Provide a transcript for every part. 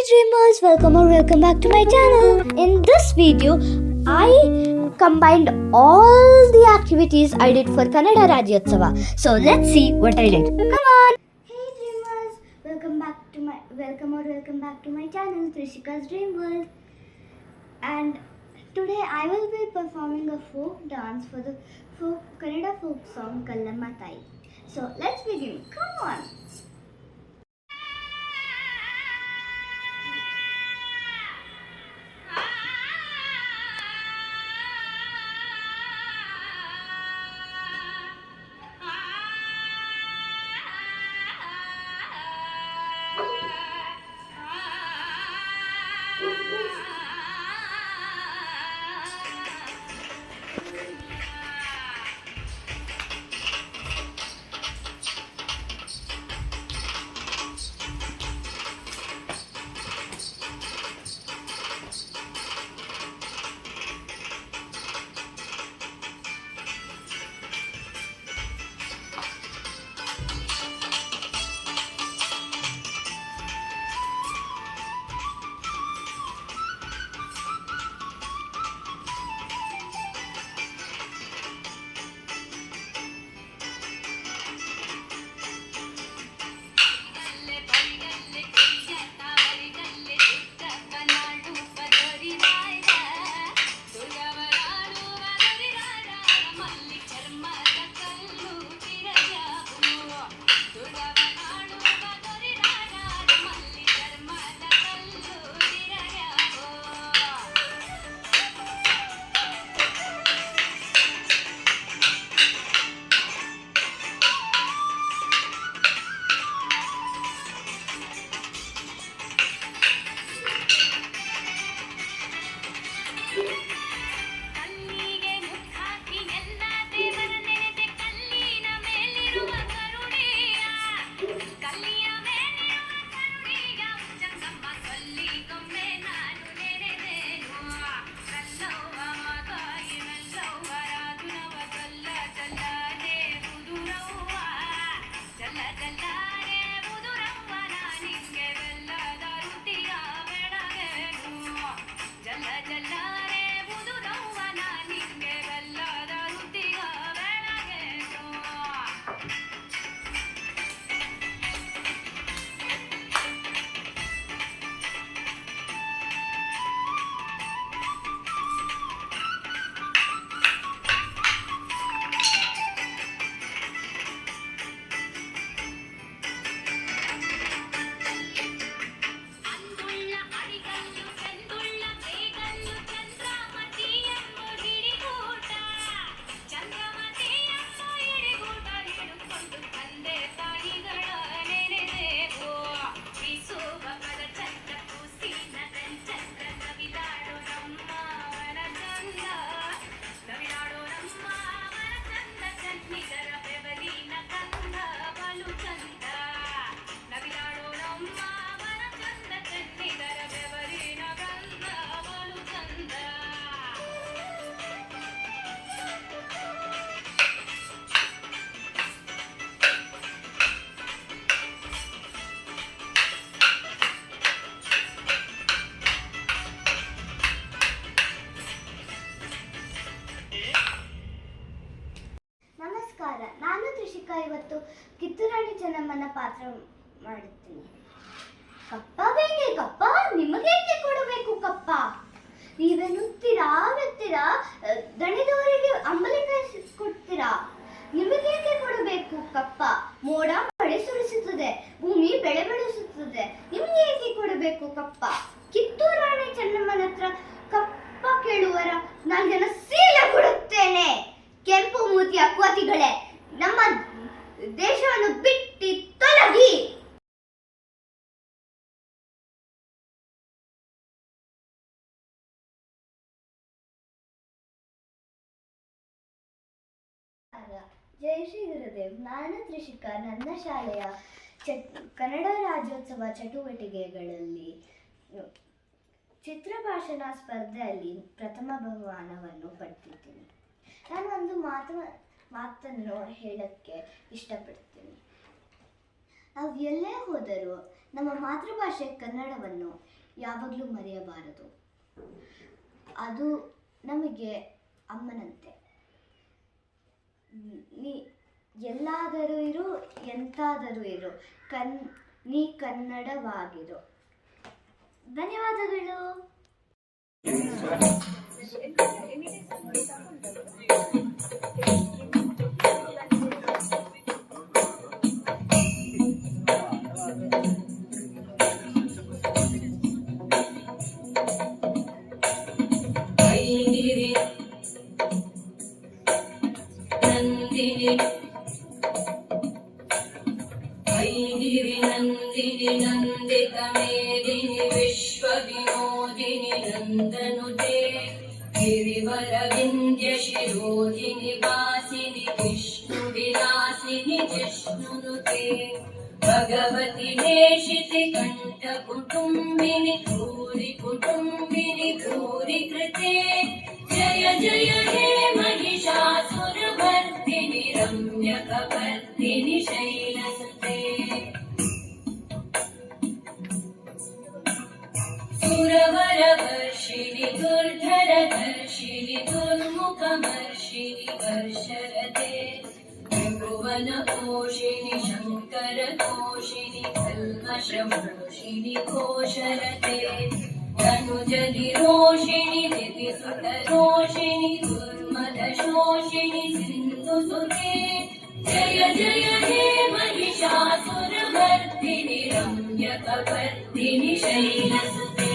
Dreamers, welcome back to my channel. In this video, I combined all the activities I did for Kannada Rajyotsava. So let's see what I did. Come on. Hey Dreamers, welcome back to my channel, Trishika's Dream World. And today I will be performing a folk dance for the Kannada folk song Kallamma Thai. So let's begin. Come on. ನಮಸ್ಕಾರ, ನಾನು ತ್ರಿಷಿಕಾ. ಇವತ್ತು ಕಿತ್ತೂರಾಣಿ ಚೆನ್ನಮ್ಮನ ಪಾತ್ರ ಮಾಡುತ್ತೀನಿ. ಕಪ್ಪ ಬೇಕೆ ಕಪ್ಪ, ನಿಮಗೇಕೆ ಕೊಡಬೇಕು ಕಪ್ಪ? ನೀವೇನುತ್ತೀರಾ ದಣಿದವರಿಗೆ ಅಂಬಲಿಕಾಯಿ ಕೊಡ್ತೀರಾ? ನಿಮಗೇಕೆ ಕೊಡಬೇಕು ಕಪ್ಪ? ಮೋಡ ಮಳೆ ಸುರಿಸುತ್ತದೆ, ಭೂಮಿ ಬೆಳೆ ಬೆಳೆಸುತ್ತದೆ, ನಿಮಗೇಕೆ ಕೊಡಬೇಕು ಕಪ್ಪ? ಕಿತ್ತೂರಾಣಿ ಚೆನ್ನಮ್ಮನ ಹತ್ರ ಕಪ್ಪ ಕೇಳುವರ ನಾಲ್ಕನ ಸೀಲ ಕೊಡುತ್ತೇನೆ. ಕೆಂಪು ಮೂತಿಯ ಕೋತಿಗಳೇ, ನಮ್ಮ ದೇಶವನ್ನು ಬಿಟ್ಟು ತೊಲಗಿ. ಜೈ ಶ್ರೀ ಗುರುದೇವ್. ನಾನು ತ್ರಿಷಿಕಾ. ನನ್ನ ಶಾಲೆಯ ಕನ್ನಡ ರಾಜ್ಯೋತ್ಸವ ಚಟುವಟಿಕೆಗಳಲ್ಲಿ ಚಿತ್ರಭಾಷಣ ಸ್ಪರ್ಧೆಯಲ್ಲಿ ಪ್ರಥಮ ಬಹುಮಾನವನ್ನು ಪಡೆದಿದ್ದೀನಿ. ನಾನು ಒಂದು ಮಾತನ್ನು ಹೇಳಕ್ಕೆ ಇಷ್ಟಪಡ್ತೀನಿ. ನಾವು ಎಲ್ಲೇ ಹೋದರೂ ನಮ್ಮ ಮಾತೃಭಾಷೆ ಕನ್ನಡವನ್ನು ಯಾವಾಗಲೂ ಮರೆಯಬಾರದು. ಅದು ನಮಗೆ ಅಮ್ಮನಂತೆ. ನೀ ಎಲ್ಲಾದರೂ ಇರು, ಎಂತಾದರೂ ಇರು, ನೀ ಕನ್ನಡವಾಗಿರು. ಧನ್ಯವಾದಗಳು. ನಂದಿನಿ ನಂದಿತ ಮೇದಿನಿ ವಿಶ್ವ ವಿನೋದಿನಿ ನಂದನುತೆ ಗಿರಿವರ ವಿಂಧ್ಯ ಶಿರೋಧಿನಿ ವಾಸಿನಿ ವಿಷ್ಣು ವಿಲಾಸಿನಿ ಜಿಷ್ಣುನುತೆ ಭಗವತಿ ನೇಷಿತಿ ಕಂಠ ಕುಟುಂಬಿನಿ ಭೂರಿ ಕುಟುಂಬಿನಿ ಭೂರಿ ಕೃತೆ ಜಯ ಜಯ ಹೇ महिषासुरमर्दिनि रम्यकपर्दिनि शैलसुते सुरवरवर्षिणि दुर्धरधर्षिणि दुर्मुखमर्षिणि वर्षरते त्रिभुवनपोषिणि शङ्करतोषिणि कल्मषमोषिणि घोषरते तनुजनिरोषिणि दिविसुतरोषिणि दुर्मदशोषिणि सिन्धुसुते जय जय हे महिषासुरमर्दिनि रम्यकपर्दिनि शैलसुते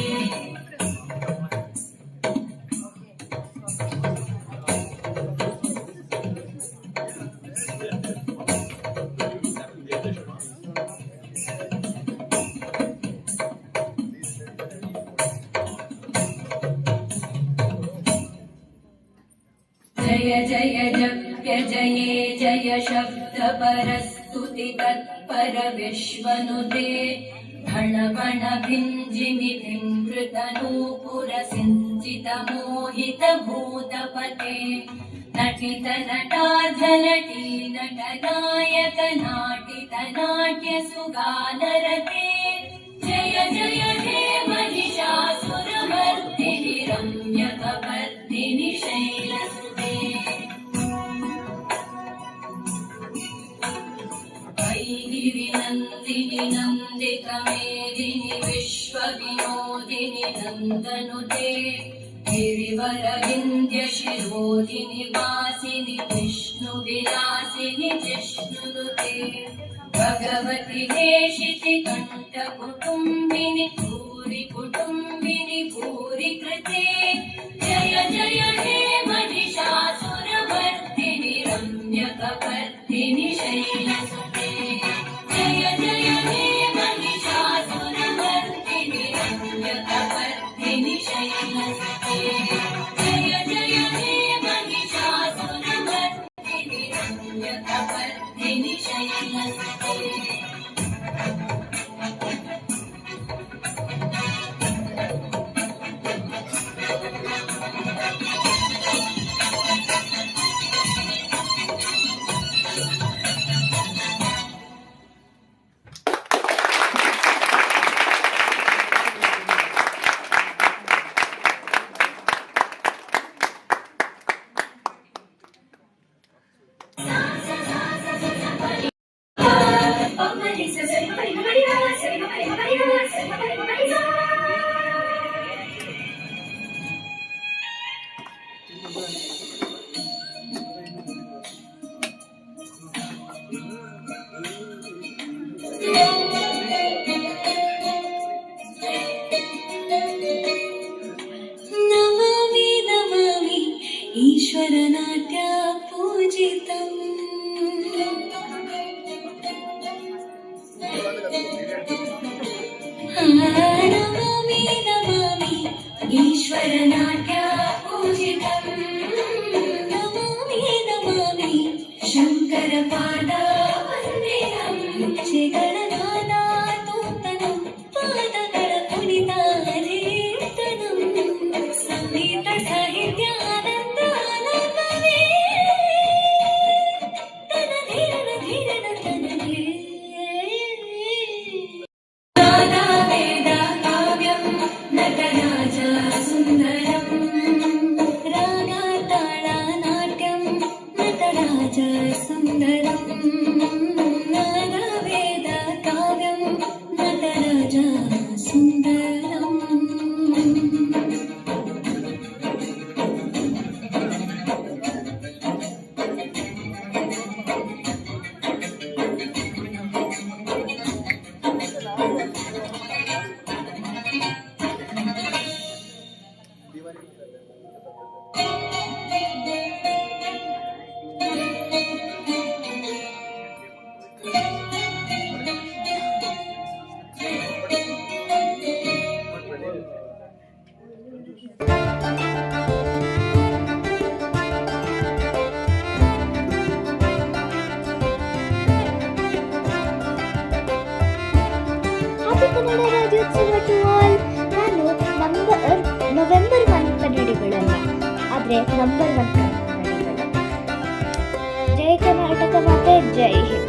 जय जय जप्य जये जय शब्द परस्तुति तत्पर विश्वनुते धन गण भिञ्जिनि भिङ्कृत नूपुर सिञ्चित मोहित भूतपते नटित नटार्धनटी नटनायक नाटित नाट्य सुगानरते जय जय हे महिषासुरमर्दिनि रम्यकपर्दिनि शैलसुते गिरिनन्दिनि नन्दित मेदिनि विश्व विनोदिनि नन्दनुते गिरिवर विन्ध्य शिरोधिनि वासिनि विष्णु विलासिनि जिष्णुनुते भगवति हेषिति कंठ कुटुम्बिनि भूरि कुटुम्बिनि भूरि कृते जय जय हे महिषासुरमर्दिनि रम्यकपर्दिनि शैलसुते जय जय हे महिषासुरमर्दिनि रम्यकपर्दिनि शैलसुते जय जय हे महिषासुरमर्दिनि रम्यकपर्दिनि शैलसुते नमामि नमामि ईश्वरनाट्य पूजितम् नमामि नमामि ईश्वरनाट्य पूजितम् नमामि नमामि शङ्करपाद वन्दितम् गणनादातोत्तनं पादकर पुनितारेतनं संगीत साहित्यानन्दानन्दवे तन धीरन धीरन तनये नादा वेद काव्यं happy Kannada Rajyotsava to all. ನಾನು ನವೆಂಬರ್ 1 ಕನ್ನಡಿಗಳಲ್ಲ, ಆದರೆ ನಂಬರ್ 1 ಕನ್ನಡಿಗಳು. ಜೈ ಕರ್ನಾಟಕ ಮಾತೆ, ಜೈ ಹಿಂದ್.